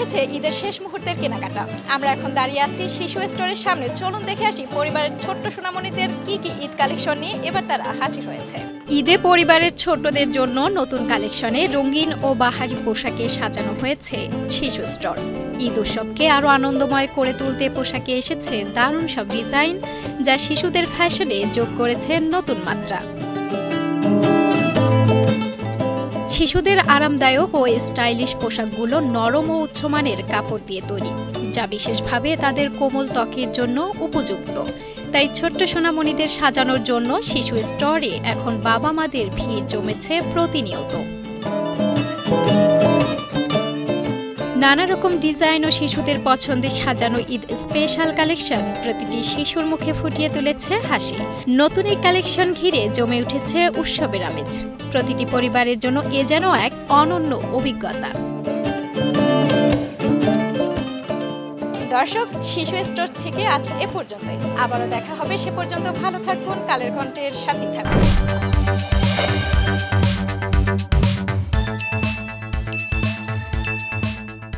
এসেছে ঈদের শেষ মুহূর্তের কেনাকাটা। আমরা এখন দাঁড়িয়ে আছি শিশু স্টোরের সামনে। চলুন দেখে আসি পরিবারের ছোট্ট সোনামণিদের কি কি ঈদ কালেকশন নিয়ে এবার তারা হাজির হয়েছে। ঈদে পরিবারের ছোটদের জন্য নতুন কালেকশনে রঙিন ও বাহারি পোশাকে সাজানো হয়েছে শিশু স্টোর। ঈদ উৎসবকে আরো আনন্দময় করে তুলতে পোশাকে এসেছে দারুণ সব ডিজাইন, যা শিশুদের ফ্যাশনে যোগ করেছে নতুন মাত্রা। শিশুদের আরামদায়ক ও স্টাইলিশ পোশাকগুলো নরম ও উচ্চমানের কাপড় দিয়ে তৈরি, যা বিশেষভাবে তাদের কোমল ত্বকের জন্য উপযুক্ত। তাই ছোট্ট সোনামণিদের সাজানোর জন্য শিশু স্টোরে এখন বাবা মাদের ভিড় জমেছে প্রতিনিয়ত। নানা রকম ডিজাইন ও শিশুদের পছন্দে সাজানো ঈদ স্পেশাল কালেকশন প্রতিটি শিশুর মুখে ফুটিয়ে তুলেছে হাসি। নতুন এই কালেকশন ঘিরে জমে উঠেছে উৎসবের আমেজ। প্রতিটি পরিবারের জন্য এ যেন এক অনন্য অভিজ্ঞতা। দর্শক, শিশু স্টোর থেকে আজ এ পর্যন্তই। আবারও দেখা হবে, সে পর্যন্ত ভালো থাকুন, কালের কণ্ঠের সাথেই থাকুন।